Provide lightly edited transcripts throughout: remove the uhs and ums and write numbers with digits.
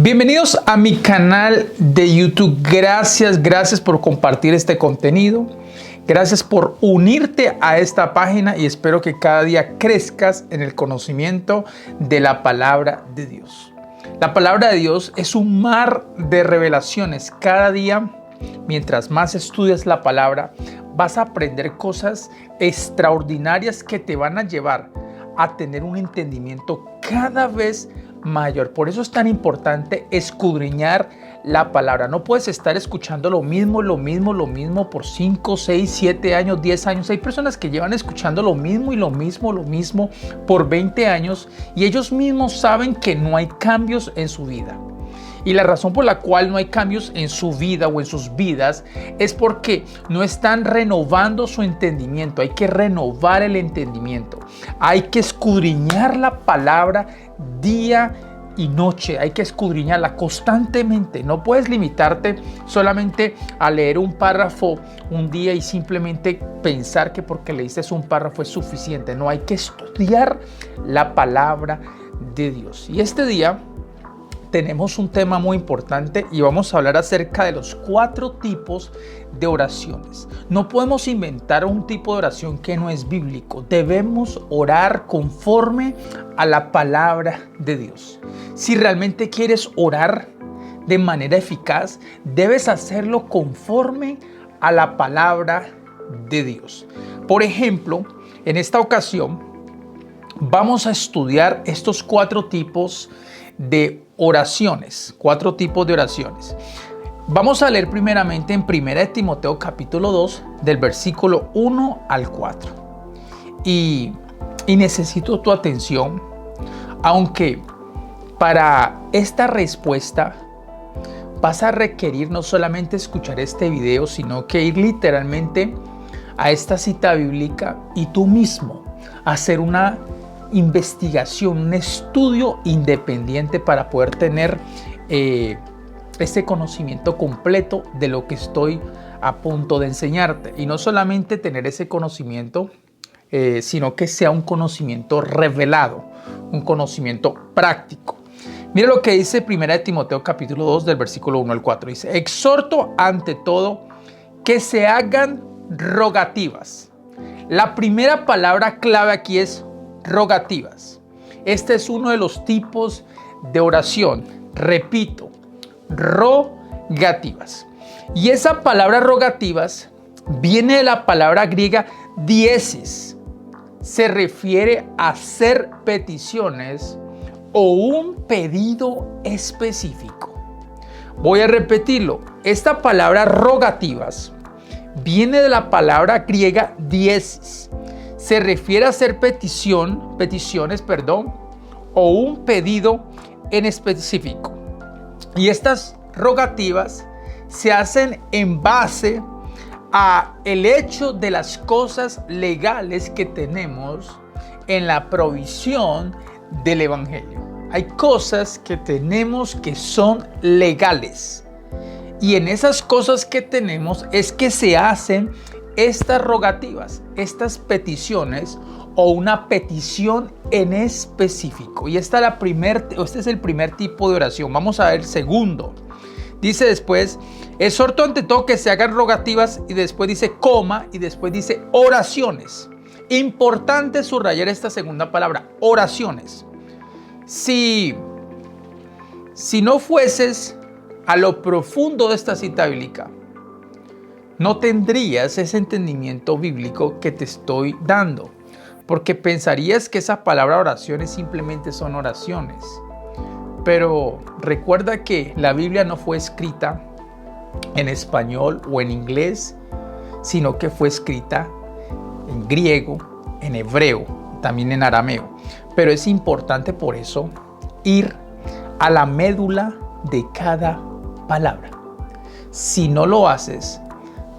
Bienvenidos a mi canal de YouTube. Gracias por compartir este contenido. Gracias por unirte a esta página y espero que cada día crezcas en el conocimiento de la palabra de Dios. La palabra de Dios es un mar de revelaciones. Cada día, mientras más estudias la palabra, vas a aprender cosas extraordinarias que te van a llevar a tener un entendimiento cada vez mayor. Por eso es tan importante escudriñar la palabra. No puedes estar escuchando lo mismo por 5, 6, 7 años, 10 años. Hay personas que llevan escuchando lo mismo por 20 años y ellos mismos saben que no hay cambios en su vida. Y la razón por la cual no hay cambios en su vida o en sus vidas es porque no están renovando su entendimiento. Hay que renovar el entendimiento. Hay que escudriñar la palabra día y noche. Hay que escudriñarla constantemente. No puedes limitarte solamente a leer un párrafo un día y simplemente pensar que porque leíste un párrafo es suficiente. No, hay que estudiar la palabra de Dios. Y este día tenemos un tema muy importante y vamos a hablar acerca de los 4 tipos de oraciones. No podemos inventar un tipo de oración que no es bíblico. Debemos orar conforme a la palabra de Dios. Si realmente quieres orar de manera eficaz, debes hacerlo conforme a la palabra de Dios. Por ejemplo, en esta ocasión vamos a estudiar estos 4 tipos de oraciones, 4 tipos de oraciones. Vamos a leer primeramente en 1 Timoteo capítulo 2 del versículo 1 al 4. Y necesito tu atención, aunque para esta respuesta vas a requerir no solamente escuchar este video, sino que ir literalmente a esta cita bíblica y tú mismo hacer una investigación, un estudio independiente para poder tener este conocimiento completo de lo que estoy a punto de enseñarte. Y no solamente tener ese conocimiento, sino que sea un conocimiento revelado, un conocimiento práctico. Mira lo que dice 1 Timoteo capítulo 2 del versículo 1 al 4. Dice: exhorto ante todo que se hagan rogativas. La primera palabra clave aquí es rogativas. Este es uno de los tipos de oración. Repito, rogativas. Y esa palabra rogativas viene de la palabra griega diesis. Se refiere a hacer peticiones o un pedido específico. Voy a repetirlo. Esta palabra rogativas viene de la palabra griega diesis. Se refiere a hacer peticiones, o un pedido en específico. Y estas rogativas se hacen en base a el hecho de las cosas legales que tenemos en la provisión del evangelio. Hay cosas que tenemos que son legales. Y en esas cosas que tenemos es que se hacen estas rogativas, estas peticiones o una petición en específico. Y este es el primer tipo de oración. Vamos a ver el segundo. Dice después: exhorto ante todo que se hagan rogativas, y después dice coma, y después dice oraciones. Importante subrayar esta segunda palabra, oraciones. Si no fueses a lo profundo de esta cita bíblica, no tendrías ese entendimiento bíblico que te estoy dando, porque pensarías que esa palabra oraciones simplemente son oraciones. Pero recuerda que la Biblia no fue escrita en español o en inglés, sino que fue escrita en griego, en hebreo, también en arameo. Pero es importante por eso ir a la médula de cada palabra. Si no lo haces,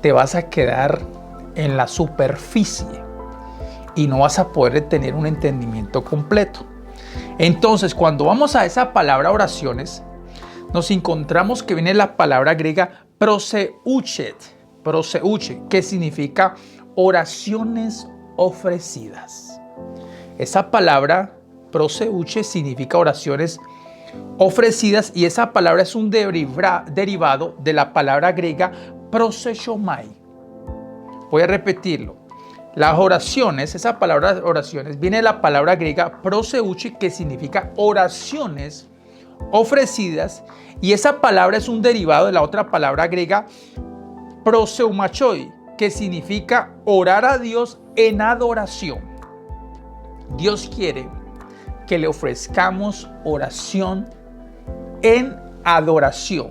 te vas a quedar en la superficie y no vas a poder tener un entendimiento completo. Entonces, cuando vamos a esa palabra oraciones, nos encontramos que viene la palabra griega proseuche, que significa oraciones ofrecidas. Esa palabra proseuche significa oraciones ofrecidas, y esa palabra es un derivado de la palabra griega prosechomai. Voy a repetirlo. Las oraciones, esa palabra oraciones, viene de la palabra griega proseuchi, que significa oraciones ofrecidas, y esa palabra es un derivado de la otra palabra griega proseumachoi, que significa orar a Dios en adoración. Dios quiere que le ofrezcamos oración en adoración.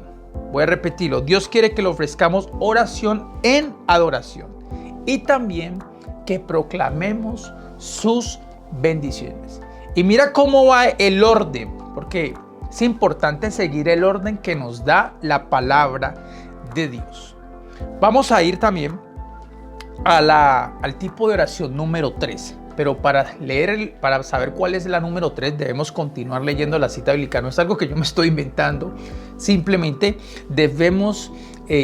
Voy a repetirlo. Dios quiere que le ofrezcamos oración en adoración. Y también que proclamemos sus bendiciones. Y mira cómo va el orden, porque es importante seguir el orden que nos da la palabra de Dios. Vamos a ir también al tipo de oración número 3. Pero para saber cuál es la número 3, debemos continuar leyendo la cita bíblica. No es algo que yo me estoy inventando. Simplemente debemos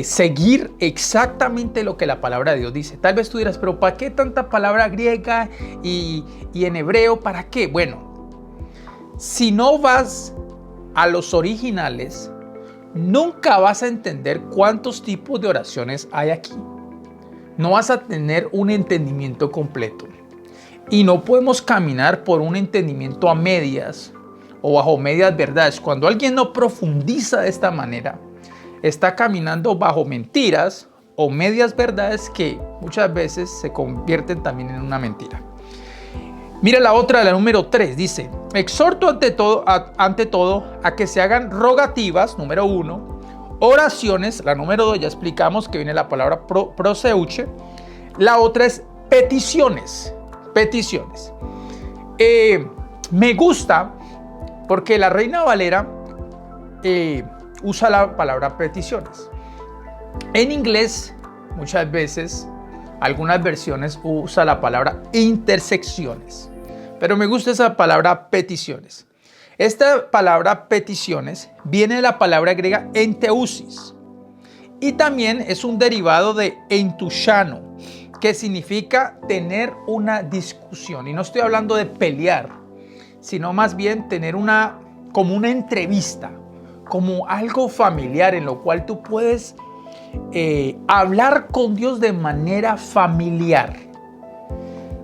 seguir exactamente lo que la palabra de Dios dice. Tal vez tú dirás, pero ¿para qué tanta palabra griega y en hebreo? ¿Para qué? Bueno, si no vas a los originales, nunca vas a entender cuántos tipos de oraciones hay aquí. No vas a tener un entendimiento completo. Y no podemos caminar por un entendimiento a medias o bajo medias verdades. Cuando alguien no profundiza de esta manera, está caminando bajo mentiras o medias verdades que muchas veces se convierten también en una mentira. Mira la otra, la número 3, dice: exhorto ante todo a que se hagan rogativas, número 1, oraciones, la número 2, ya explicamos que viene la palabra proseuche, la otra es peticiones. Me gusta porque la Reina Valera usa la palabra peticiones. En inglés, muchas veces, algunas versiones usa la palabra intersecciones. Pero me gusta esa palabra peticiones. Esta palabra peticiones viene de la palabra griega enteusis. Y también es un derivado de entusiano, que significa tener una discusión. Y no estoy hablando de pelear, sino más bien tener como una entrevista, como algo familiar en lo cual tú puedes hablar con Dios de manera familiar.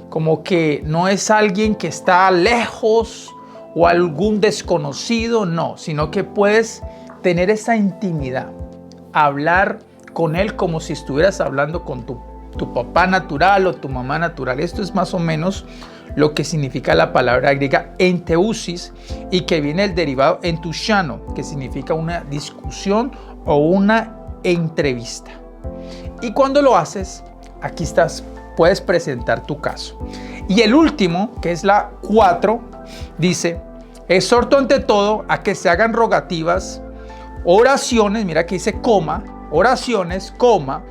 Como que no es alguien que está lejos o algún desconocido, no, sino que puedes tener esa intimidad, hablar con Él como si estuvieras hablando con tu papá natural o tu mamá natural. Esto es más o menos lo que significa la palabra griega enteusis, y que viene el derivado entusiano, que significa una discusión o una entrevista. Y cuando lo haces, aquí puedes presentar tu caso. Y el último, que es la 4, dice: exhorto ante todo a que se hagan rogativas, oraciones, mira que dice coma, oraciones, coma,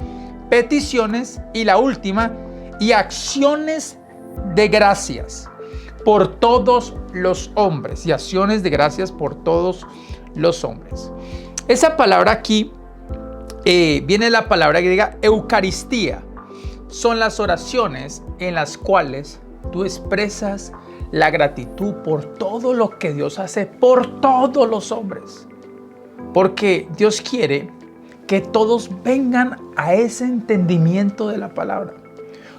peticiones, y la última, y acciones de gracias por todos los hombres, y acciones de gracias por todos los hombres. Esa palabra aquí viene de la palabra griega eucaristía. Son las oraciones en las cuales tú expresas la gratitud por todo lo que Dios hace por todos los hombres, porque Dios quiere que todos vengan a ese entendimiento de la palabra.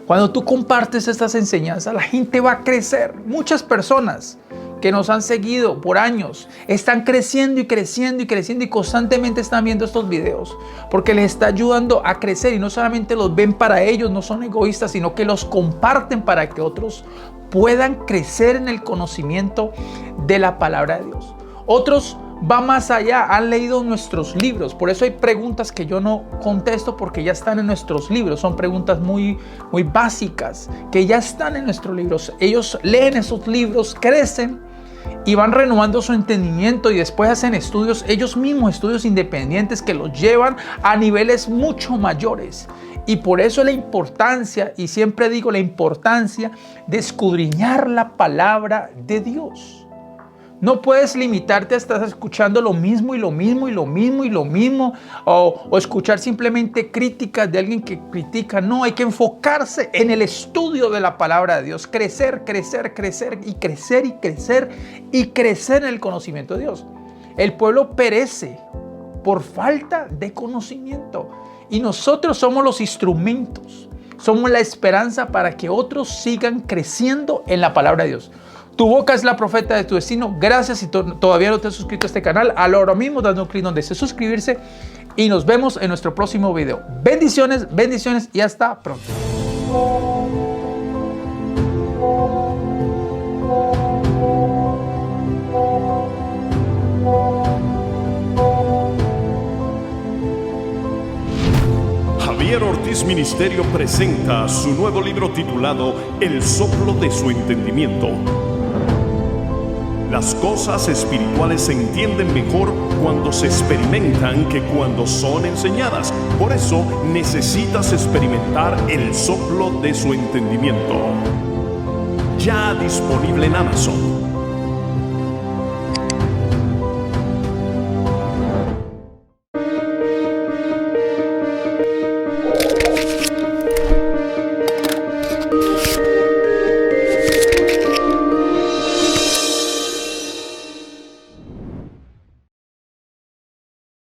Cuando tú compartes estas enseñanzas, la gente va a crecer. Muchas personas que nos han seguido por años están creciendo y creciendo y creciendo, y constantemente están viendo estos videos porque les está ayudando a crecer. Y no solamente los ven para ellos, no son egoístas, sino que los comparten para que otros puedan crecer en el conocimiento de la palabra de Dios. Otros van más allá, han leído nuestros libros. Por eso hay preguntas que yo no contesto, porque ya están en nuestros libros. Son preguntas muy básicas que ya están en nuestros libros. Ellos leen esos libros, crecen y van renovando su entendimiento, y después hacen estudios, ellos mismos estudios independientes que los llevan a niveles mucho mayores. Y por eso la importancia, y siempre digo la importancia de escudriñar la palabra de Dios. No puedes limitarte a estar escuchando lo mismo y lo mismo y lo mismo y lo mismo, o escuchar simplemente críticas de alguien que critica. No, hay que enfocarse en el estudio de la palabra de Dios, crecer, crecer, crecer y crecer y crecer y crecer en el conocimiento de Dios. El pueblo perece por falta de conocimiento. Y nosotros somos los instrumentos, somos la esperanza para que otros sigan creciendo en la palabra de Dios. Tu boca es la profeta de tu destino. Gracias si todavía no te has suscrito a este canal. Ahora mismo dando un clic donde dice suscribirse y nos vemos en nuestro próximo video. Bendiciones, bendiciones y hasta pronto. Javier Ortiz Ministerio presenta su nuevo libro titulado El soplo de su entendimiento. Las cosas espirituales se entienden mejor cuando se experimentan que cuando son enseñadas. Por eso necesitas experimentar el soplo de su entendimiento. Ya disponible en Amazon.